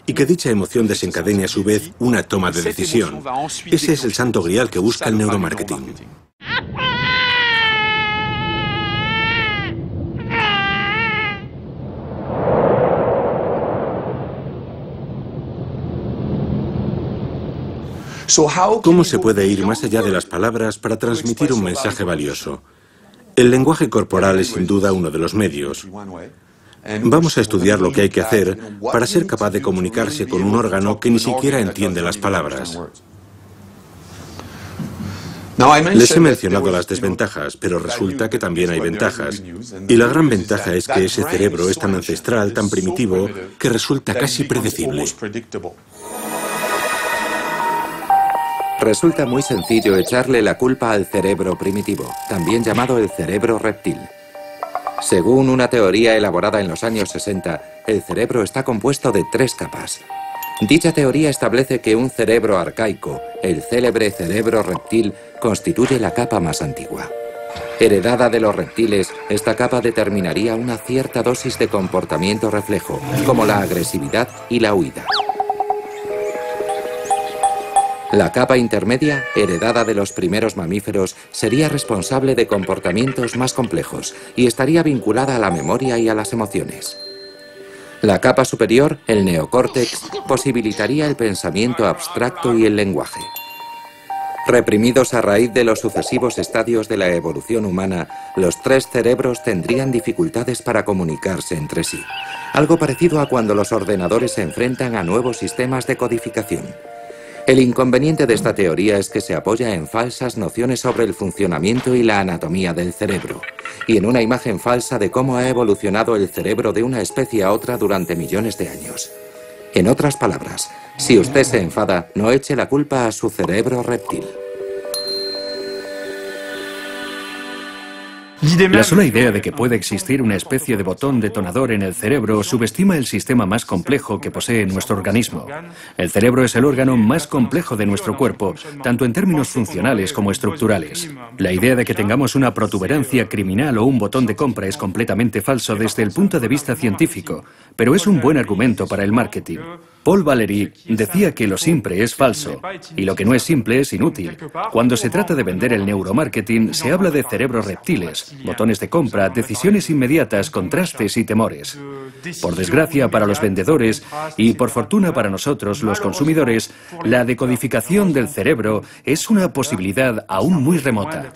y que dicha emoción desencadene a su vez una toma de decisión. Ese es el santo grial que busca el neuromarketing. ¿Cómo se puede ir más allá de las palabras para transmitir un mensaje valioso? El lenguaje corporal es sin duda uno de los medios. Vamos a estudiar lo que hay que hacer para ser capaz de comunicarse con un órgano que ni siquiera entiende las palabras. Les he mencionado las desventajas, pero resulta que también hay ventajas. Y la gran ventaja es que ese cerebro es tan ancestral, tan primitivo, que resulta casi predecible. Resulta muy sencillo echarle la culpa al cerebro primitivo, también llamado el cerebro reptil. Según una teoría elaborada en los años 60, el cerebro está compuesto de 3 capas. Dicha teoría establece que un cerebro arcaico, el célebre cerebro reptil, constituye la capa más antigua. Heredada de los reptiles, esta capa determinaría una cierta dosis de comportamiento reflejo, como la agresividad y la huida. La capa intermedia, heredada de los primeros mamíferos, sería responsable de comportamientos más complejos y estaría vinculada a la memoria y a las emociones. La capa superior, el neocórtex, posibilitaría el pensamiento abstracto y el lenguaje. Reprimidos a raíz de los sucesivos estadios de la evolución humana, los 3 cerebros tendrían dificultades para comunicarse entre sí. Algo parecido a cuando los ordenadores se enfrentan a nuevos sistemas de codificación. El inconveniente de esta teoría es que se apoya en falsas nociones sobre el funcionamiento y la anatomía del cerebro, y en una imagen falsa de cómo ha evolucionado el cerebro de una especie a otra durante millones de años. En otras palabras, si usted se enfada, no eche la culpa a su cerebro reptil. La sola idea de que puede existir una especie de botón detonador en el cerebro subestima el sistema más complejo que posee nuestro organismo. El cerebro es el órgano más complejo de nuestro cuerpo, tanto en términos funcionales como estructurales. La idea de que tengamos una protuberancia criminal o un botón de compra es completamente falso desde el punto de vista científico, pero es un buen argumento para el marketing. Paul Valéry decía que lo simple es falso y lo que no es simple es inútil. Cuando se trata de vender el neuromarketing, se habla de cerebros reptiles, botones de compra, decisiones inmediatas, contrastes y temores. Por desgracia para los vendedores y por fortuna para nosotros, los consumidores, la decodificación del cerebro es una posibilidad aún muy remota.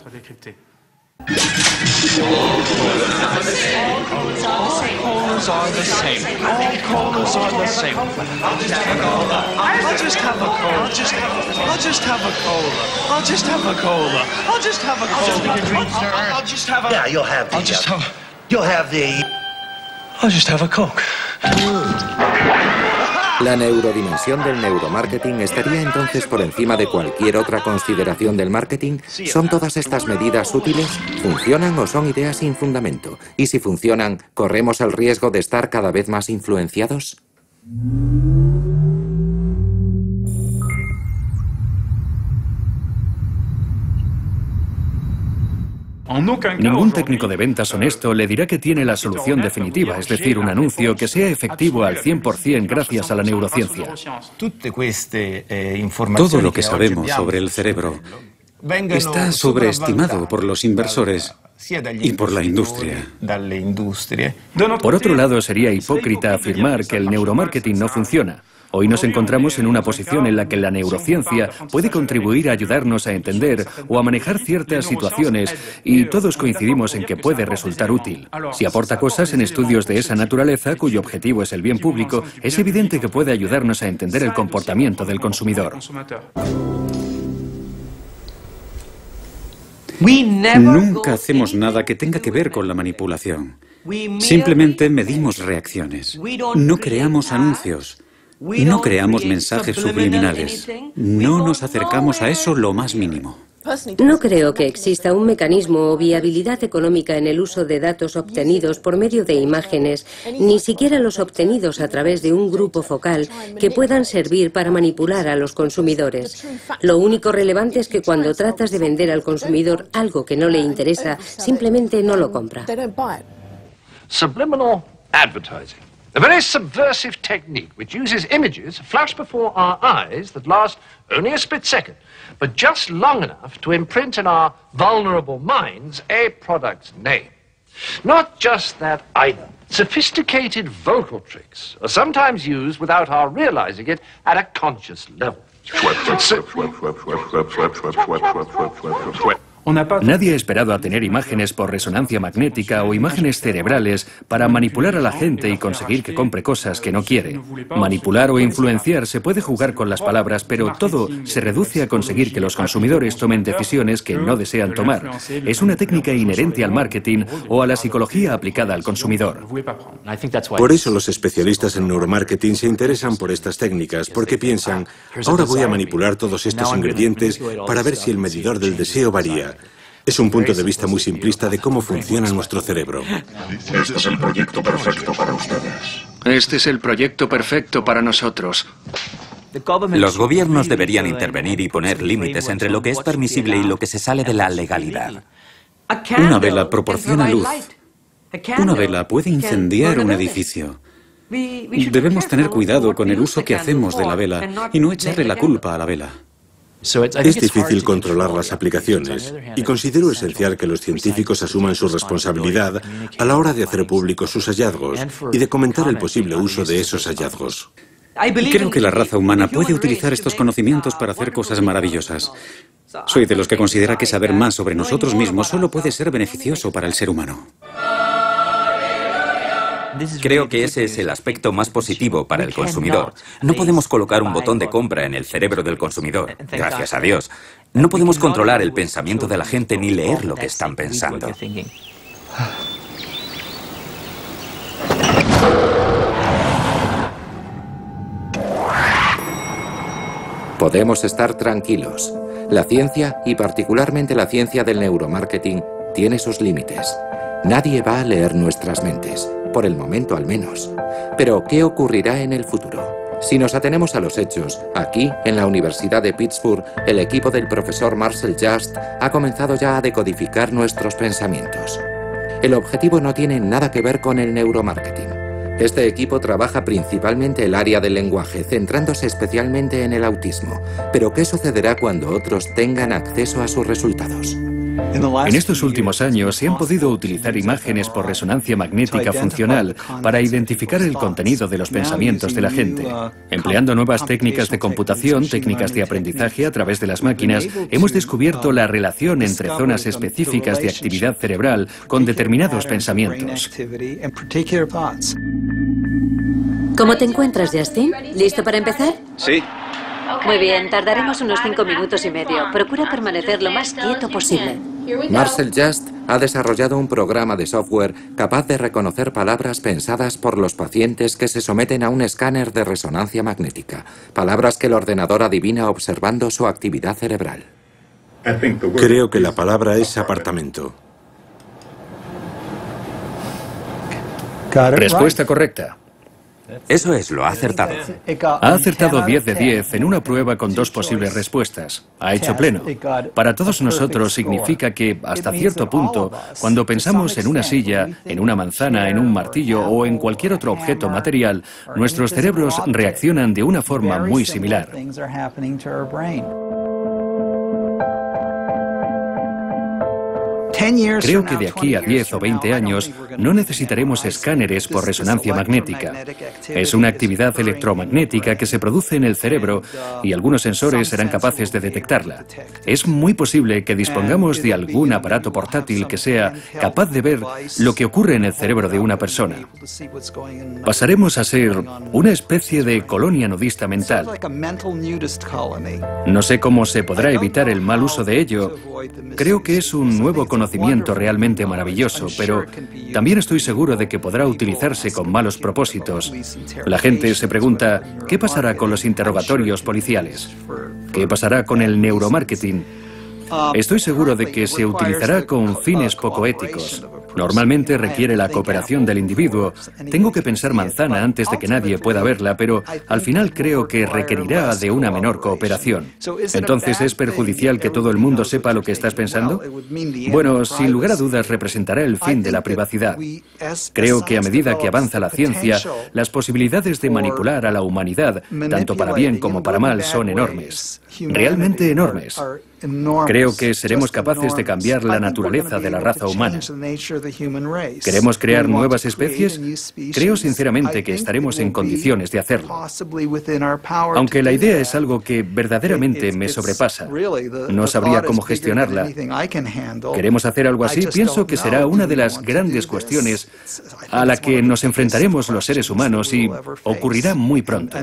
La neurodimensión del neuromarketing estaría entonces por encima de cualquier otra consideración del marketing. ¿Son todas estas medidas útiles? ¿Funcionan o son ideas sin fundamento? Y si funcionan, ¿corremos el riesgo de estar cada vez más influenciados? Ningún técnico de ventas honesto le dirá que tiene la solución definitiva, es decir, un anuncio que sea efectivo al 100% gracias a la neurociencia. Todo lo que sabemos sobre el cerebro está sobreestimado por los inversores y por la industria. Por otro lado, sería hipócrita afirmar que el neuromarketing no funciona. Hoy nos encontramos en una posición en la que la neurociencia puede contribuir a ayudarnos a entender o a manejar ciertas situaciones y todos coincidimos en que puede resultar útil. Si aporta cosas en estudios de esa naturaleza cuyo objetivo es el bien público, es evidente que puede ayudarnos a entender el comportamiento del consumidor. Nunca hacemos nada que tenga que ver con la manipulación. Simplemente medimos reacciones. No creamos anuncios. No creamos mensajes subliminales. No nos acercamos a eso lo más mínimo. No creo que exista un mecanismo o viabilidad económica en el uso de datos obtenidos por medio de imágenes, ni siquiera los obtenidos a través de un grupo focal, que puedan servir para manipular a los consumidores. Lo único relevante es que cuando tratas de vender al consumidor algo que no le interesa, simplemente no lo compra. Subliminal advertising. A very subversive technique which uses images flash before our eyes that last only a split second, but just long enough to imprint in our vulnerable minds a product's name. Not just that either. Sophisticated vocal tricks are sometimes used without our realizing it at a conscious level. Nadie ha esperado a tener imágenes por resonancia magnética o imágenes cerebrales para manipular a la gente y conseguir que compre cosas que no quiere. Manipular o influenciar se puede jugar con las palabras, pero todo se reduce a conseguir que los consumidores tomen decisiones que no desean tomar. Es una técnica inherente al marketing o a la psicología aplicada al consumidor. Por eso los especialistas en neuromarketing se interesan por estas técnicas, porque piensan, ahora voy a manipular todos estos ingredientes para ver si el medidor del deseo varía. Es un punto de vista muy simplista de cómo funciona nuestro cerebro. Este es el proyecto perfecto para ustedes. Este es el proyecto perfecto para nosotros. Los gobiernos deberían intervenir y poner límites entre lo que es permisible y lo que se sale de la legalidad. Una vela proporciona luz. Una vela puede incendiar un edificio. Debemos tener cuidado con el uso que hacemos de la vela y no echarle la culpa a la vela. Es difícil controlar las aplicaciones y considero esencial que los científicos asuman su responsabilidad a la hora de hacer públicos sus hallazgos y de comentar el posible uso de esos hallazgos. Creo que la raza humana puede utilizar estos conocimientos para hacer cosas maravillosas. Soy de los que considera que saber más sobre nosotros mismos solo puede ser beneficioso para el ser humano. Creo que ese es el aspecto más positivo para el consumidor. No podemos colocar un botón de compra en el cerebro del consumidor, gracias a Dios. No podemos controlar el pensamiento de la gente ni leer lo que están pensando. Podemos estar tranquilos. La ciencia, y particularmente la ciencia del neuromarketing, tiene sus límites. Nadie va a leer nuestras mentes, por el momento al menos. Pero, ¿qué ocurrirá en el futuro? Si nos atenemos a los hechos, aquí, en la Universidad de Pittsburgh, el equipo del profesor Marcel Just ha comenzado ya a decodificar nuestros pensamientos. El objetivo no tiene nada que ver con el neuromarketing. Este equipo trabaja principalmente el área del lenguaje, centrándose especialmente en el autismo. Pero ¿qué sucederá cuando otros tengan acceso a sus resultados? En estos últimos años se han podido utilizar imágenes por resonancia magnética funcional para identificar el contenido de los pensamientos de la gente. Empleando nuevas técnicas de computación, técnicas de aprendizaje a través de las máquinas, hemos descubierto la relación entre zonas específicas de actividad cerebral con determinados pensamientos. ¿Cómo te encuentras, Justin? ¿Listo para empezar? Sí. Muy bien, tardaremos unos 5 minutos y medio. Procura permanecer lo más quieto posible. Marcel Just ha desarrollado un programa de software capaz de reconocer palabras pensadas por los pacientes que se someten a un escáner de resonancia magnética. Palabras que el ordenador adivina observando su actividad cerebral. Creo que la palabra es apartamento. Respuesta correcta. Eso es, lo ha acertado. Ha acertado 10 de 10 en una prueba con 2 posibles respuestas. Ha hecho pleno. Para todos nosotros significa que, hasta cierto punto, cuando pensamos en una silla, en una manzana, en un martillo o en cualquier otro objeto material, nuestros cerebros reaccionan de una forma muy similar. Creo que de aquí a 10 o 20 años no necesitaremos escáneres por resonancia magnética. Es una actividad electromagnética que se produce en el cerebro y algunos sensores serán capaces de detectarla. Es muy posible que dispongamos de algún aparato portátil que sea capaz de ver lo que ocurre en el cerebro de una persona. Pasaremos a ser una especie de colonia nudista mental. No sé cómo se podrá evitar el mal uso de ello. Creo que es un nuevo conocimiento realmente maravilloso, pero también estoy seguro de que podrá utilizarse con malos propósitos. La gente se pregunta, ¿qué pasará con los interrogatorios policiales? ¿Qué pasará con el neuromarketing? Estoy seguro de que se utilizará con fines poco éticos. Normalmente requiere la cooperación del individuo. Tengo que pensar manzana antes de que nadie pueda verla, pero al final creo que requerirá de una menor cooperación. Entonces, ¿es perjudicial que todo el mundo sepa lo que estás pensando? Bueno, sin lugar a dudas representará el fin de la privacidad. Creo que a medida que avanza la ciencia, las posibilidades de manipular a la humanidad, tanto para bien como para mal, son enormes. Realmente enormes. Creo que seremos capaces de cambiar la naturaleza de la raza humana. ¿Queremos crear nuevas especies? Creo sinceramente que estaremos en condiciones de hacerlo. Aunque la idea es algo que verdaderamente me sobrepasa. No sabría cómo gestionarla. ¿Queremos hacer algo así? Pienso que será una de las grandes cuestiones a la que nos enfrentaremos los seres humanos y ocurrirá muy pronto.